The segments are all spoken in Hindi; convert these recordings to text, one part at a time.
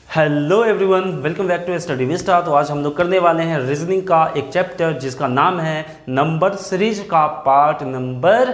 Hello everyone, welcome back to Study Vista. तो आज हम लोग करने वाले हैं रीजनिंग का एक चैप्टर जिसका नाम है नंबर सीरीज का पार्ट नंबर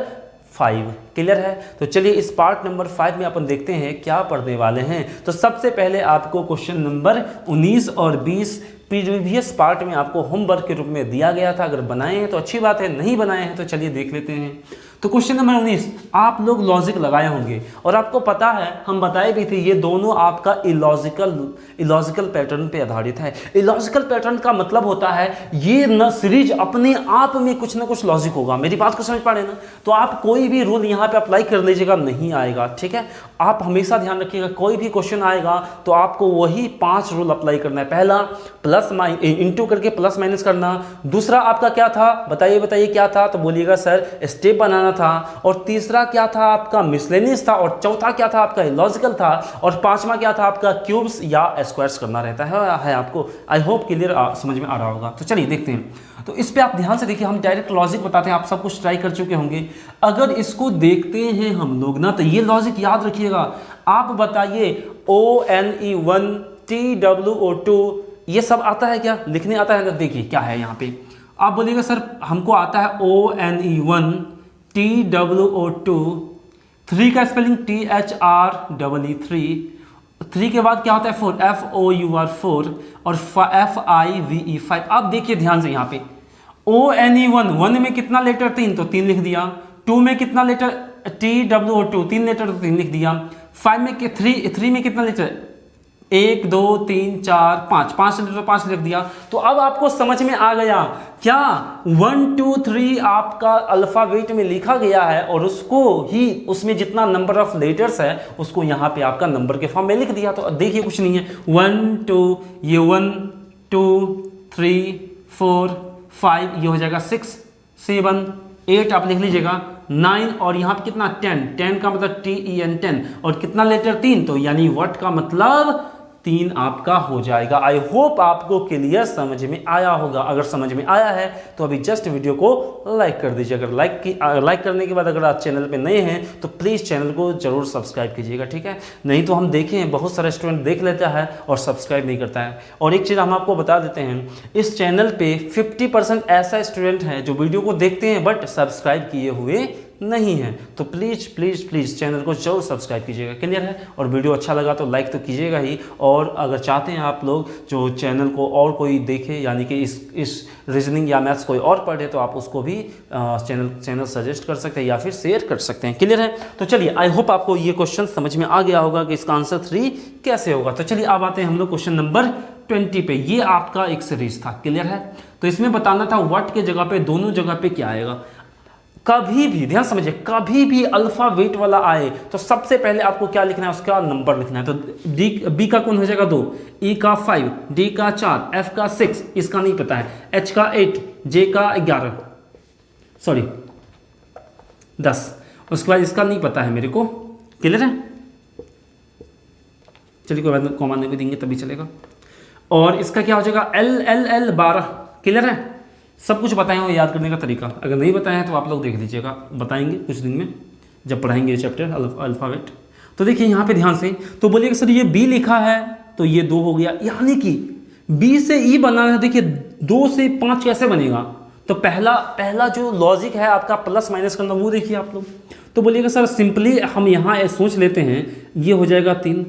5। क्लियर है? तो चलिए इस पार्ट नंबर 5 में अपन देखते हैं क्या पढ़ने वाले हैं। तो सबसे पहले आपको क्वेश्चन नंबर 19 और 20 प्रीवियस पार्ट में आपको होमवर्क के रूप में दिया गया था। अगर बनाए हैं तो अच्छी बात है, नहीं बनाए हैं तो चलिए देख लेते हैं। तो क्वेश्चन नंबर 19 आप लोग लॉजिक लगाए होंगे और आपको पता है, हम बताए भी थे, ये दोनों आपका इलॉजिकल पैटर्न पे आधारित है। इलॉजिकल पैटर्न का मतलब होता है ये न सीरीज अपने आप में कुछ ना कुछ लॉजिक होगा। मेरी बात को समझ पा रहे हैं ना? तो आप कोई भी रूल यहाँ पे अप्लाई कर लीजिएगा, नहीं आएगा। ठीक है, आप हमेशा ध्यान रखिएगा, कोई भी क्वेश्चन आएगा तो आपको वही 5 रूल अप्लाई करना है। पहला प्लस इंटू करके प्लस माइनस करना। दूसरा आपका क्या था, बताइए क्या था? तो बोलिएगा सर स्टेप बनाना था। और तीसरा क्या था आपका, मिसलेनियस था। और चौथा क्या था आपका, लॉजिकल था। और पांचवा क्या था आपका, क्यूब्स या स्क्वायर्स करना रहता है आपको। आई होप क्लियर समझ में आ रहा होगा। तो चलिए देखते हैं। तो इस पे आप ध्यान से देखिए, हम डायरेक्ट लॉजिक बताते हैं, आप सब कुछ ट्राई कर चुके होंगे। अगर इसको देखते हैं हम लोग ना, तो ये लॉजिक याद रखिएगा। आप बताइए ONE1 TWO2 ये सब आता है क्या, लिखने आता है ना? देखिए क्या है यहाँ पे, आप बोलिएगा सर हमको आता है ONE1 TWO2, 3 का स्पेलिंग THREE3, 3 के बाद क्या होता है 4, FOUR4 और FIVE5। अब देखिए ध्यान से यहाँ पे ONE1 1 में कितना लेटर 3, तो 3 लिख दिया। 2 में कितना लेटर TWO2 3 लेटर, तो 3 लिख दिया। 5 में 3 में कितना लेटर 1 2 3 4 5 लेटर, 5 लिख दिया। तो अब आपको समझ में आ गया क्या, 1 2 3 आपका अल्फाबेट में लिखा गया है और उसको ही उसमें जितना नंबर ऑफ लेटर्स है उसको यहाँ पे आपका नंबर के फॉर्म में लिख दिया। तो देखिए कुछ नहीं है, 1 2 ये 1 2 3 4 5 ये हो जाएगा 6 7 8 आप लिख लीजिएगा 9 और यहाँ पे कितना 10 का मतलब TEN 10 और कितना लेटर 3, तो यानी व्हाट का मतलब 3 आपका हो जाएगा। आई होप आपको क्लियर समझ में आया होगा। अगर समझ में आया है तो अभी जस्ट वीडियो को लाइक कर दीजिए। अगर लाइक करने के बाद अगर आप चैनल पे नए हैं तो प्लीज़ चैनल को जरूर सब्सक्राइब कीजिएगा। ठीक है, नहीं तो हम देखें बहुत सारे स्टूडेंट देख लेता है और सब्सक्राइब नहीं करता है। और एक चीज़ हम आपको बता देते हैं, इस चैनल पे 50% ऐसा स्टूडेंट है जो वीडियो को देखते हैं बट सब्सक्राइब किए हुए नहीं है। तो प्लीज़ चैनल को जरूर सब्सक्राइब कीजिएगा। क्लियर है? और वीडियो अच्छा लगा तो लाइक तो कीजिएगा ही। और अगर चाहते हैं आप लोग जो चैनल को और कोई देखे, यानी कि इस रीजनिंग या मैथ्स कोई और पढ़े, तो आप उसको भी चैनल सजेस्ट कर सकते हैं या फिर शेयर कर सकते हैं। क्लियर है? तो चलिए आई होप आपको ये क्वेश्चन समझ में आ गया होगा कि इसका आंसर 3 कैसे होगा। तो चलिए अब आते हैं हम लोग क्वेश्चन नंबर 20 पे। ये आपका एक सीरीज था। क्लियर है? तो इसमें बताना था व्हाट के जगह पे, दोनों जगह पे क्या आएगा। कभी भी ध्यान समझिए, कभी भी अल्फाबेट वाला आए तो सबसे पहले आपको क्या लिखना है, उसका नंबर लिखना है। तो बी का कौन हो जाएगा 2, ई का 5, डी का 4, एफ का 6, इसका नहीं पता है, एच का 8, जे का 11 सॉरी 10, उसके बाद इसका नहीं पता है मेरे को। क्लियर है? चलिए कोई बात नहीं, कॉमन नहीं भी देंगे तभी चलेगा। और इसका क्या हो जाएगा LLL 12। क्लियर है? सब कुछ बताए हो याद करने का तरीका, अगर नहीं बताया है तो आप लोग देख लीजिएगा, बताएंगे कुछ दिन में जब पढ़ाएंगे ये चैप्टर अल्फ़ाबेट। तो देखिए यहाँ पे ध्यान से, तो बोलिएगा सर ये बी लिखा है तो ये 2 हो गया, यानी कि बी से ई बनाना है। देखिए 2 से 5 कैसे बनेगा, तो पहला जो लॉजिक है आपका प्लस माइनस करना, वो देखिए आप लोग। तो बोलिएगा सर सिंपली हम यहाँ सोच लेते हैं, ये हो जाएगा 3।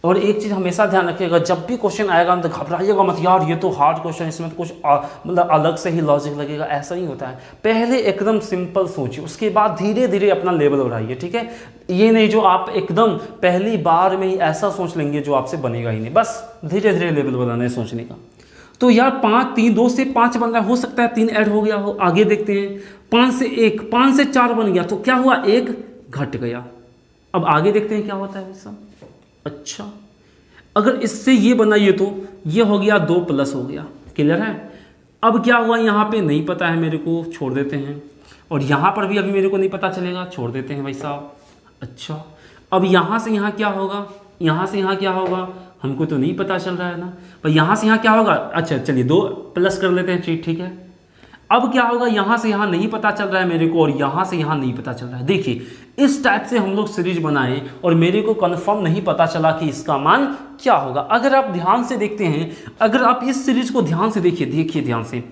और एक चीज़ हमेशा ध्यान रखिएगा, जब भी क्वेश्चन आएगा तो घबराइएगा मत, यार ये तो हार्ड क्वेश्चन, इसमें तो कुछ मतलब अलग से ही लॉजिक लगेगा, ऐसा नहीं होता है। पहले एकदम सिंपल सोचिए, उसके बाद धीरे धीरे अपना लेवल बढ़ाइए। ठीक है, ये नहीं जो आप एकदम पहली बार में ही ऐसा सोच लेंगे जो आपसे बनेगा ही नहीं। बस धीरे धीरे लेवल बढ़ाना है सोचने का। तो यार 2 से 5 बन रहा है, हो सकता है 3 ऐड हो गया हो। आगे देखते हैं, 5 से 1, 5 से 4 बन गया, तो क्या हुआ 1 घट गया। अब आगे देखते हैं क्या होता है सब। अच्छा, अगर इससे ये बनाइए तो ये हो गया 2 प्लस हो गया। क्लियर है? अब क्या हुआ यहाँ पे नहीं पता है मेरे को, छोड़ देते हैं। और यहाँ पर भी अभी मेरे को नहीं पता चलेगा, छोड़ देते हैं भाई साहब। अच्छा, अब यहाँ से यहाँ क्या होगा, यहाँ से यहाँ क्या होगा, हमको तो नहीं पता चल रहा है ना। पर यहाँ से यहाँ क्या होगा, अच्छा चलिए 2 प्लस कर लेते हैं। ठीक है, अब क्या होगा, यहाँ से यहाँ नहीं पता चल रहा है मेरे को और यहाँ से यहाँ नहीं पता चल रहा है। देखिए इस टाइप से हम लोग सीरीज बनाए और मेरे को कंफर्म नहीं पता चला कि इसका मान क्या होगा। अगर आप ध्यान से देखते हैं, अगर आप इस सीरीज को ध्यान से देखिए ध्यान से,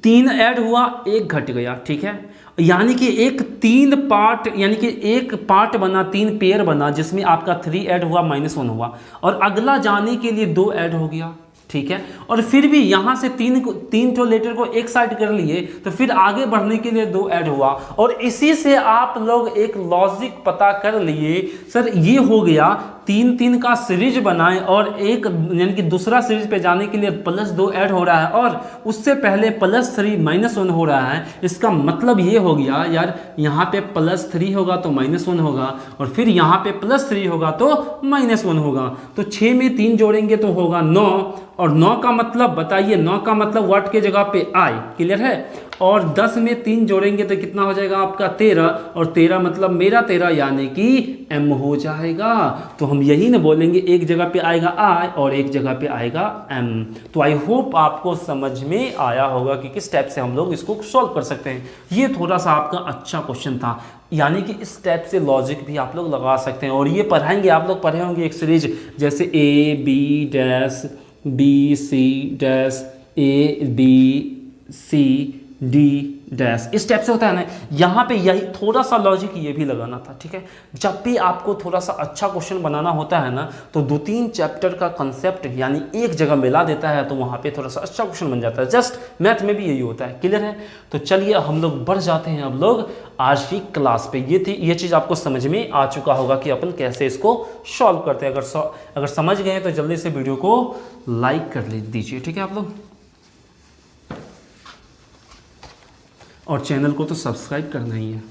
3 ऐड हुआ 1 घट गया, ठीक है, यानी कि एक 3 पार्ट, यानी कि एक पार्ट बना, 3 पेयर बना जिसमें आपका 3 ऐड हुआ -1 हुआ, और अगला जाने के लिए 2 ऐड हो गया, ठीक है। और फिर भी यहाँ से 3 तो लेटर को एक साइड कर लिए, तो फिर आगे बढ़ने के लिए 2 ऐड हुआ, और इसी से आप लोग एक लॉजिक पता कर लिए, सर ये हो गया 3 का सीरीज बनाए और एक यानी कि दूसरा सीरीज पे जाने के लिए +2 ऐड हो रहा है और उससे पहले +3 -1 हो रहा है। इसका मतलब ये हो गया यार, यहाँ पे +3 होगा तो -1 होगा, और फिर यहाँ पे +3 होगा तो -1 होगा। तो 6 में 3 जोड़ेंगे तो होगा 9, और 9 का मतलब बताइए, 9 का मतलब व्हाट के जगह पे आई, क्लियर है। और 10 में 3 जोड़ेंगे तो कितना हो जाएगा आपका 13, और 13 मतलब मेरा 13 यानी कि m हो जाएगा। तो हम यही ना बोलेंगे, एक जगह पे आएगा I और एक जगह पे आएगा m। तो आई होप आपको समझ में आया होगा कि किस टाइप से हम लोग इसको सॉल्व कर सकते हैं। ये थोड़ा सा आपका अच्छा क्वेश्चन था, यानी कि इस टाइप से लॉजिक भी आप लोग लगा सकते हैं। और ये पढ़ाएंगे, आप लोग पढ़े होंगे एक सीरीज जैसे A B dash B C dash A B C D dash, इस टाइप से होता है ना। यहाँ पे यही थोड़ा सा लॉजिक ये भी लगाना था, ठीक है। जब भी आपको थोड़ा सा अच्छा क्वेश्चन बनाना होता है ना, तो 2-3 चैप्टर का कंसेप्ट यानी एक जगह मिला देता है, तो वहाँ पे थोड़ा सा अच्छा क्वेश्चन बन जाता है। जस्ट मैथ में भी यही होता है, क्लियर है। तो चलिए हम लोग बढ़ जाते हैं अब लोग आज की क्लास पे। ये चीज़ आपको समझ में आ चुका होगा कि अपन कैसे इसको सॉल्व करते हैं। अगर समझ गए तो जल्दी से वीडियो को लाइक कर दीजिए, ठीक है आप लोग, और चैनल को तो सब्सक्राइब करना ही है।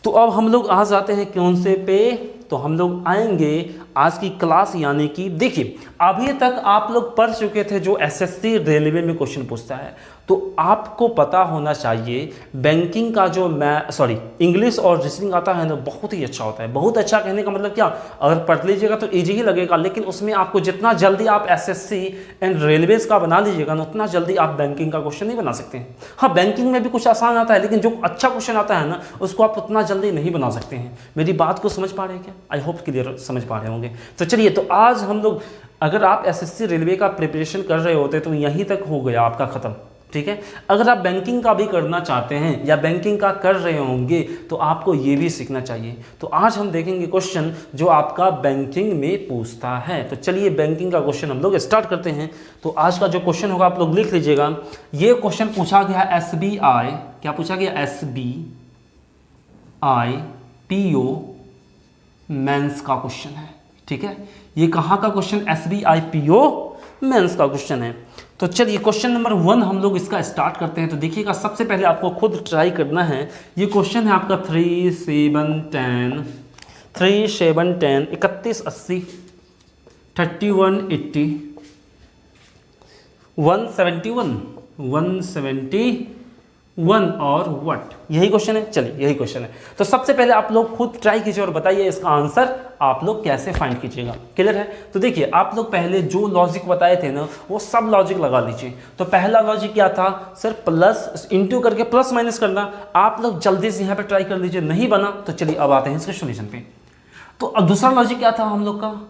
तो अब हम लोग आ जाते हैं कौन से पे, तो हम लोग आएंगे आज की क्लास, यानी कि देखिए अभी तक आप लोग पढ़ चुके थे जो एसएससी रेलवे में क्वेश्चन पूछता है। तो आपको पता होना चाहिए बैंकिंग का जो इंग्लिश और रीजनिंग आता है ना, बहुत ही अच्छा होता है। बहुत अच्छा कहने का मतलब क्या, अगर पढ़ लीजिएगा तो इजी ही लगेगा, लेकिन उसमें आपको जितना जल्दी आप एसएससी एंड रेलवेज का बना लीजिएगा ना, उतना जल्दी आप बैंकिंग का क्वेश्चन नहीं बना सकते हैं। हाँ, बैंकिंग में भी कुछ आसान आता है, लेकिन जो अच्छा क्वेश्चन आता है ना, उसको आप उतना जल्दी नहीं बना सकते हैं। मेरी बात को समझ पा रहे हैं क्या? आई होप क्लियर समझ पा रहे होंगे। तो चलिए, तो आज हम लोग, अगर आप एसएससी रेलवे का प्रिपरेशन कर रहे होते तो यहीं तक हो गया आपका ख़त्म, ठीक है। अगर आप बैंकिंग का भी करना चाहते हैं या बैंकिंग का कर रहे होंगे तो आपको ये भी सीखना चाहिए। तो आज हम देखेंगे क्वेश्चन जो आपका बैंकिंग में पूछता है। तो चलिए बैंकिंग का क्वेश्चन हम लोग स्टार्ट करते हैं। तो आज का जो क्वेश्चन होगा आप लोग लिख लीजिएगा। ये क्वेश्चन पूछा गया SBI, क्या पूछा गया? SBI PO मेंस का क्वेश्चन है, ठीक है। ये कहाँ का क्वेश्चन? SBI PO मेंस का क्वेश्चन है। तो चलिए क्वेश्चन नंबर 1 हम लोग इसका स्टार्ट करते हैं। तो देखिएगा, सबसे पहले आपको खुद ट्राई करना है। ये क्वेश्चन है आपका 3 7 10 31 80 31 80 171 और व्हाट, यही क्वेश्चन है। चलिए यही क्वेश्चन है। तो सबसे पहले आप लोग खुद ट्राई कीजिए और बताइए इसका आंसर आप लोग कैसे फाइंड कीजिएगा, क्लियर है। तो देखिए, आप लोग पहले जो लॉजिक बताए थे ना, वो सब लॉजिक लगा लीजिए। तो पहला लॉजिक क्या था सर? प्लस इंटू करके प्लस माइनस करना। आप लोग जल्दी से यहाँ पे ट्राई कर लीजिए, नहीं बना तो चलिए अब आते हैं इसके सॉल्यूशन पे। तो अब दूसरा लॉजिक क्या था हम लोग का?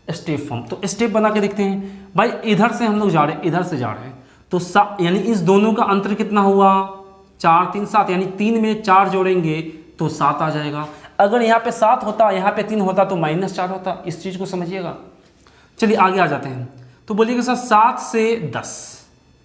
Step form. तो स्टेप बना के देखते हैं भाई। इधर से हम लोग जा रहे हैं, इधर से जा रहे हैं, तो यानी इस दोनों का अंतर कितना हुआ? 4 3 7, यानी 3 में 4 जोड़ेंगे तो 7 आ जाएगा। अगर यहाँ पे 7 होता, यहाँ पे 3 होता तो -4 होता। इस चीज़ को समझिएगा। चलिए आगे आ जाते हैं। तो बोलिएगा सर 7 से 10,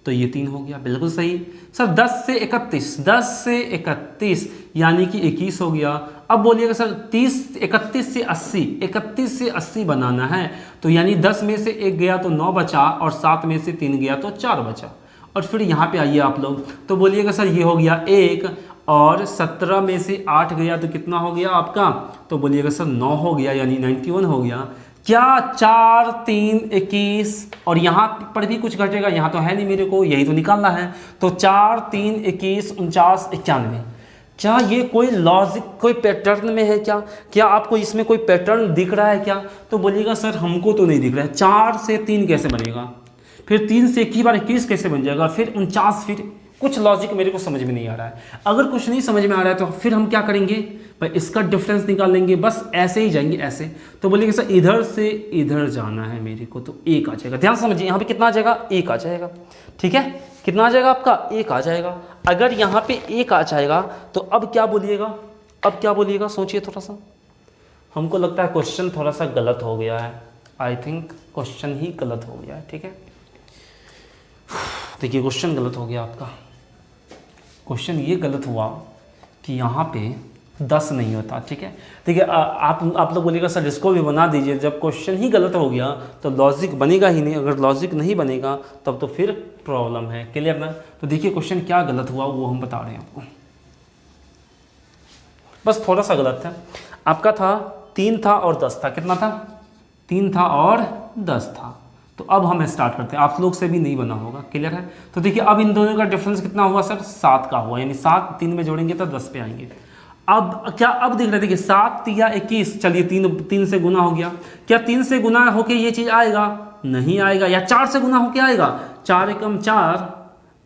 तो ये 3 हो गया, बिल्कुल सही। सर 10 से 31 यानी कि 21 हो गया। अब बोलिएगा सर 31 से 80 बनाना है, तो यानी 10 में से 1 गया तो 9 बचा, और 7 में से 3 गया तो 4 बचा। और फिर यहाँ पे आइए आप लोग, तो बोलिएगा सर ये हो गया 1, और 17 में से 8 गया तो कितना हो गया आपका? तो बोलिएगा सर 9 हो गया, यानी 91 हो गया। क्या 4 3 21, और यहाँ पर भी कुछ घटेगा, यहाँ तो है नहीं मेरे को, यही तो निकालना है। तो 4 3 21 49 91, क्या ये कोई लॉजिक, कोई पैटर्न में है क्या? क्या आपको इसमें कोई पैटर्न दिख रहा है क्या? तो बोलिएगा सर हमको तो नहीं दिख रहा है। 4 से 3 कैसे बनेगा, फिर 3 से 1 बार 21 कैसे बन जाएगा, फिर 49, फिर कुछ लॉजिक मेरे को समझ में नहीं आ रहा है। अगर कुछ नहीं समझ में आ रहा है तो फिर हम क्या करेंगे भाई, इसका डिफरेंस निकाल लेंगे, बस ऐसे ही जाएंगे ऐसे। तो बोलिएगा सर इधर से इधर जाना है मेरे को, तो 1 आ जाएगा। ध्यान समझिए यहाँ पे कितना आ जाएगा, 1 आ जाएगा। ठीक है, कितना आ जाएगा आपका, 1 आ जाएगा। अगर यहाँ पे 1 आ जाएगा तो अब क्या बोलिएगा, अब क्या बोलिएगा, सोचिए थोड़ा सा। हमको लगता है क्वेश्चन थोड़ा सा गलत हो गया है, आई थिंक क्वेश्चन ही गलत हो गया है। ठीक है, देखिए क्वेश्चन गलत हो गया आपका। क्वेश्चन ये गलत हुआ कि यहाँ पे 10 नहीं होता। ठीक है, ठीक है, आप लोग बोलिएगा सर इसको भी बना दीजिए। जब क्वेश्चन ही गलत हो गया तो लॉजिक बनेगा ही नहीं, अगर लॉजिक नहीं बनेगा तब तो फिर प्रॉब्लम है। क्लियर ना? तो देखिए क्वेश्चन क्या गलत हुआ वो हम बता रहे हैं आपको, बस थोड़ा सा गलत है। आपका था 3 था और 10 था, कितना था, 3 था और 10 था। तो अब हम स्टार्ट करते हैं, आप लोग से भी नहीं बना होगा। क्लियर है? तो देखिए अब इन दोनों का डिफरेंस कितना हुआ सर, 7 का हुआ, यानी 7 3 में जोड़ेंगे तो 10 पे आएंगे। अब क्या, अब देख रहे, देखिए 7 या 21, चलिए 3 से गुना हो गया। क्या 3 से गुना होके ये चीज़ आएगा, नहीं आएगा। या 4 से गुना होके आएगा, 4 एकम 4,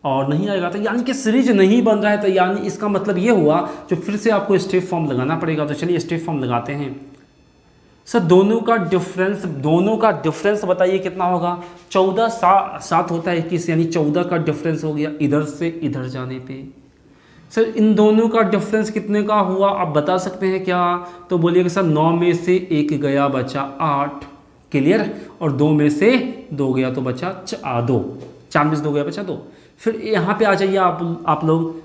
और नहीं आएगा। तो यानी कि सीरीज नहीं बन रहा है, तो यानी इसका मतलब ये हुआ जो फिर से आपको स्टेप फॉर्म लगाना पड़ेगा। तो चलिए स्टेप फॉर्म लगाते हैं। सर दोनों का डिफरेंस बताइए कितना होगा। 14 7 होता है 21, यानी 14 का डिफरेंस हो गया इधर से इधर जाने पे। सर इन दोनों का डिफरेंस कितने का हुआ आप बता सकते हैं क्या? तो बोलिएगा सर 9 में से 1 गया बचा 8। क्लियर? और 2 में से 2 गया तो बचा 2, 4 में से 2 गया बचा 2। फिर यहाँ पे आ जाइए आप लोग,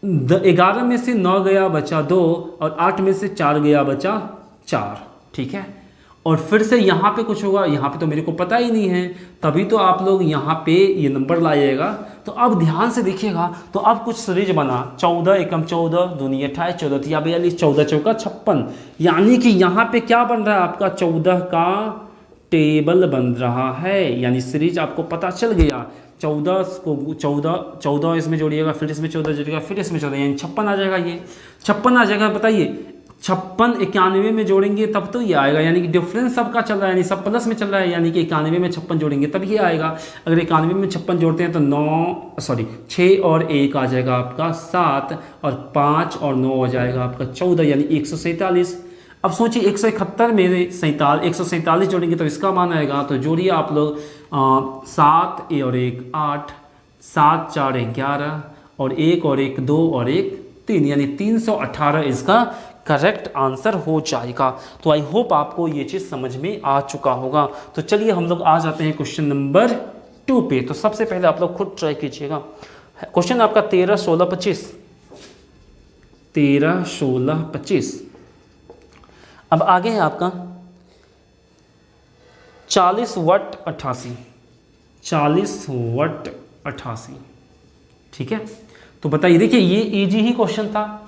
11 में से 9 गया बचा 2, और 8 में से 4 गया बचा 4। ठीक है, और फिर से यहाँ पे कुछ होगा, यहाँ पे तो मेरे को पता ही नहीं है, तभी तो आप लोग यहाँ पे ये नंबर लाइएगा। तो अब ध्यान से देखिएगा, तो अब कुछ सीरीज बना, 14 एकम 14, दूनी 28, 14 तिया 42, 14 चौका 56। यानी कि यहाँ पे क्या बन रहा है आपका, 14 का टेबल बन रहा है, यानी सीरीज आपको पता चल गया। 14 को 14 इसमें जोड़िएगा, फिर इसमें 14 जोड़िएगा, फिर इसमें 14, यानी 56 आ जाएगा। ये 56 आ जाएगा। बताइए 56 91 में जोड़ेंगे तब तो ये आएगा, यानी कि डिफरेंस सबका चल रहा है, यानी सब प्लस में चल रहा है, यानी कि 91 में 56 जोड़ेंगे तब ये आएगा। अगर 91 में 56 जोड़ते हैं तो 6 और 1 आ जाएगा आपका 7, और 5 और 9 हो जाएगा आपका 14, यानी 147। अब सोचिए 171 में 147 जोड़ेंगे तो इसका मान आएगा। तो जोड़िए आप लोग, 7 और 1 8, 7 4 11, और 1 और 1 2, और 1 3, यानी 318 इसका करेक्ट आंसर हो जाएगा। तो आई होप आपको ये चीज़ समझ में आ चुका होगा। तो चलिए हम लोग आ जाते हैं क्वेश्चन नंबर 2 पे। तो सबसे पहले आप लोग खुद ट्राई कीजिएगा। क्वेश्चन आपका 13 16 25, 13 16 25। अब आगे है आपका 40 वट 88, 40 वट 88। ठीक है, तो बताइए, देखिए ये इजी ही क्वेश्चन था,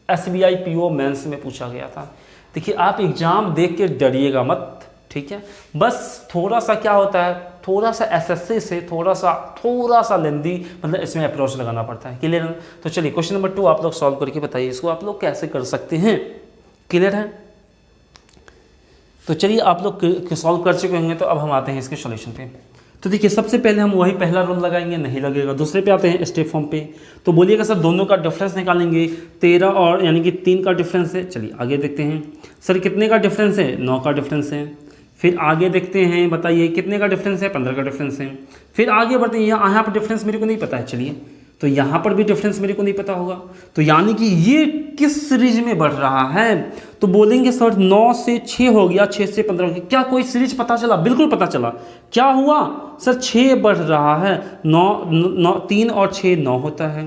SBI PO मेंस में पूछा गया था। देखिए आप एग्जाम देख के डरिएगा मत, ठीक है। बस थोड़ा सा क्या होता है, थोड़ा सा SSC से थोड़ा सा लेंदी, मतलब इसमें अप्रोच लगाना पड़ता है। क्लियर है? तो चलिए क्वेश्चन नंबर 2 आप लोग सॉल्व करके बताइए इसको आप लोग कैसे कर सकते हैं। क्लियर है? तो चलिए आप लोग सॉल्व कर चुके होंगे, तो अब हम आते हैं इसके सॉल्यूशन पे। तो देखिए सबसे पहले हम वही पहला रूल लगाएंगे, नहीं लगेगा। दूसरे पे आते हैं स्टेप फॉर्म पे। तो बोलिएगा सर दोनों का डिफरेंस निकालेंगे, 13 और यानी कि 3 का डिफरेंस है। चलिए आगे देखते हैं, सर कितने का डिफरेंस है, 9 का डिफरेंस है। फिर आगे देखते हैं, बताइए कितने का डिफरेंस है, 15 का डिफरेंस है। फिर आगे बढ़ते हैं, यहाँ पर डिफरेंस मेरे को नहीं पता है, चलिए तो यहाँ पर भी डिफरेंस मेरे को नहीं पता होगा। तो यानी कि ये किस सीरीज में बढ़ रहा है, तो बोलेंगे सर 9 से 6 हो गया, 6 से 15 हो गया। क्या कोई सीरीज पता चला? बिल्कुल पता चला। क्या हुआ सर, 6 बढ़ रहा है, 3 और 6 9 होता है,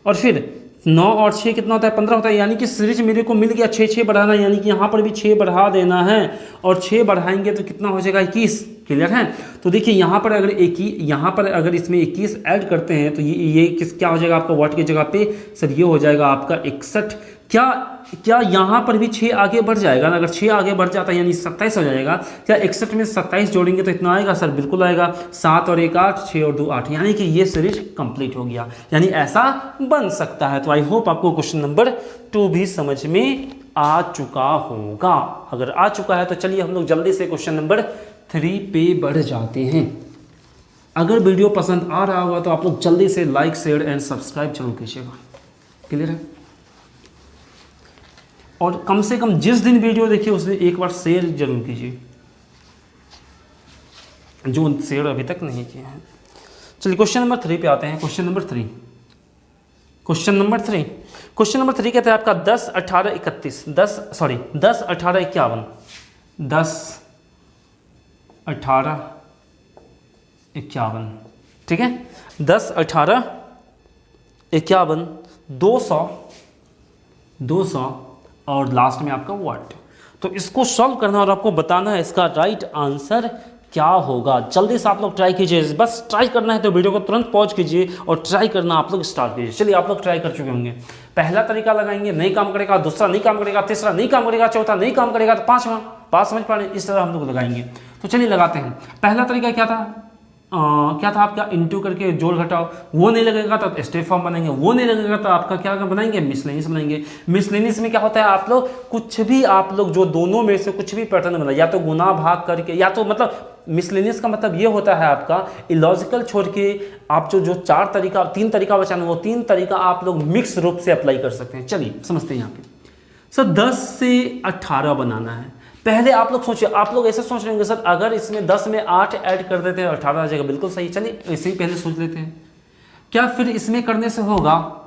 और फिर 9 और 6 कितना होता है, 15 होता है। यानी कि सीरीज मेरे को मिल गया, 6 बढ़ाना है, यानी कि यहाँ पर भी 6 बढ़ा देना है, और 6 बढ़ाएंगे तो कितना हो जाएगा, 21। क्लियर है? तो देखिए यहाँ पर अगर इसमें 21 ऐड करते हैं तो ये क्या हो जाएगा आपका, वाट की जगह पे सर ये हो जाएगा आपका 61। क्या यहाँ पर भी 6 आगे बढ़ जाएगा ना? अगर 6 आगे बढ़ जाता है यानी 27 हो जाएगा। क्या 61 में 27 जोड़ेंगे तो इतना आएगा? सर बिल्कुल आएगा। 7 और 1 8, 6 और 2 8, यानी कि ये सीरीज कंप्लीट हो गया, यानी ऐसा बन सकता है। तो आई होप आपको क्वेश्चन नंबर 2 भी समझ में आ चुका होगा। अगर आ चुका है तो चलिए हम लोग जल्दी से क्वेश्चन नंबर 3 पे बढ़ जाते हैं। अगर वीडियो पसंद आ रहा होगा तो आप लोग जल्दी से लाइक शेयर एंड सब्सक्राइब जरूर कीजिएगा। क्लियर है? और कम से कम जिस दिन वीडियो देखिए उस दिन एक बार शेयर जरूर कीजिए, जो शेयर अभी तक नहीं किए हैं। चलिए क्वेश्चन नंबर 3 पे आते हैं। क्वेश्चन नंबर 3 कहते हैं आपका 10 18 31 10 18 51 10 18 51, ठीक है। 10 18 51 200 और लास्ट में आपका व्हाट। तो इसको सॉल्व करना और आपको बताना है इसका राइट आंसर क्या होगा। जल्दी से आप लोग ट्राई कीजिए, बस ट्राई करना है तो वीडियो को तुरंत पॉज कीजिए और ट्राई करना आप लोग स्टार्ट कीजिए। चलिए आप लोग ट्राई कर चुके होंगे। पहला तरीका लगाएंगे, नहीं काम करेगा, दूसरा नहीं काम करेगा, तीसरा नहीं काम करेगा, चौथा नहीं काम करेगा, तो पांचवा। बात समझ पा रहे हैं? इस तरह हम लोग लगाएंगे। तो चलिए लगाते हैं। पहला तरीका क्या था? आपका इंटू करके जोड़ घटाओ, वो नहीं लगेगा तो स्टेप फॉर्म बनाएंगे, वो नहीं लगेगा तो आपका क्या बनाएंगे? मिसलेनियस बनाएंगे। मिसलेनियस में क्या होता है? आप लोग कुछ भी जो दोनों में से कुछ भी पैटर्न बनाए, या तो गुना भाग करके, या तो मतलब मिसलेनियस का मतलब ये होता है आपका इलॉजिकल छोड़ के आप जो 3 तरीका बचाना, वो 3 तरीका आप लोग मिक्स रूप से अप्लाई कर सकते हैं। चलिए समझते हैं। यहाँ पे सर 10 से 18 बनाना है। पहले आप लोग सोचिए, आप लोग ऐसे सोच रहे होंगे सर अगर इसमें 10 में 8 ऐड कर देते हैं 18 आ जाएगा। बिल्कुल सही। चलिए ऐसे ही पहले सोच लेते हैं। क्या फिर इसमें करने से होगा?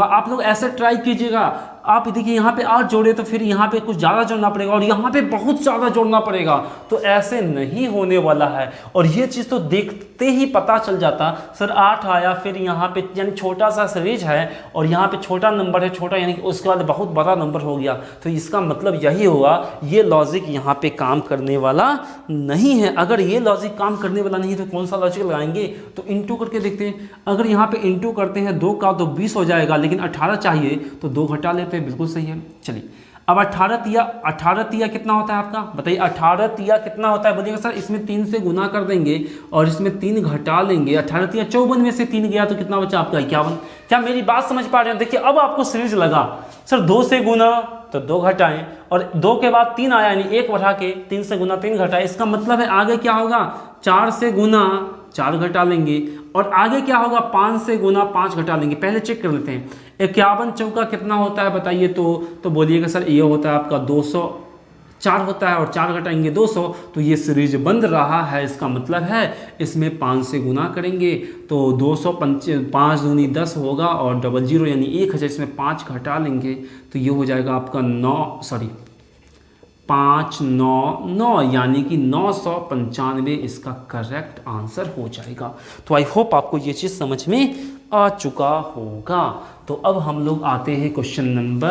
आप लोग ऐसे ट्राई कीजिएगा। आप देखिए यहाँ पे 8 जोड़े तो फिर यहाँ पे कुछ ज़्यादा जोड़ना पड़ेगा और यहाँ पे बहुत ज़्यादा जोड़ना पड़ेगा, तो ऐसे नहीं होने वाला है। और ये चीज़ तो देखते ही पता चल जाता। सर 8 आया, फिर यहाँ पे यानी छोटा सा सीरीज है और यहाँ पे छोटा नंबर है, छोटा यानी कि उसके बाद बहुत बड़ा नंबर हो गया, तो इसका मतलब यही होगा ये लॉजिक यहाँ पे काम करने वाला नहीं है। अगर ये लॉजिक काम करने वाला नहीं तो कौन सा लॉजिक लगाएंगे? तो इंटू करके देखते हैं। अगर यहाँ पे इंटू करते हैं 2 का तो 20 हो जाएगा, लेकिन 18 चाहिए तो 2 घटा लेते हैं। बिल्कुल सही है। चलिए अब 18 तिया कितना होता है आपका? बताइए 18 तिया कितना होता है? बोलिएगा सर इसमें 3 से गुना कर देंगे और इसमें 3 घटा लेंगे। 18 तिया 54 में से 3 गया तो कितना बचा आपका? 51। क्या मेरी बात समझ पा रहे हैं? देखिए अब आपको सीरीज लगा। सर 2 से गुना तो 2 घटाएं और 2 के बाद 3 आया, यानी 1 बढ़ा के 3 से गुना 3 घटाएं। इसका मतलब है आगे क्या होगा? 4 से गुना 4 घटा लेंगे और आगे क्या होगा? 5 से गुना 5 घटा लेंगे। पहले चेक कर लेते हैं। 51 चौका कितना होता है बताइए? तो बोलिएगा सर ये होता है आपका 204 होता है और 4 घटाएंगे 200, तो ये सीरीज बन रहा है। इसका मतलब है इसमें 5 से गुना करेंगे तो 5 दूनी 10 होगा और 00 यानी 1000, इसमें 5 घटा लेंगे तो ये हो जाएगा आपका 599 यानी कि 995 इसका करेक्ट आंसर हो जाएगा। तो आई होप आपको ये चीज़ समझ में आ चुका होगा। तो अब हम लोग आते हैं क्वेश्चन नंबर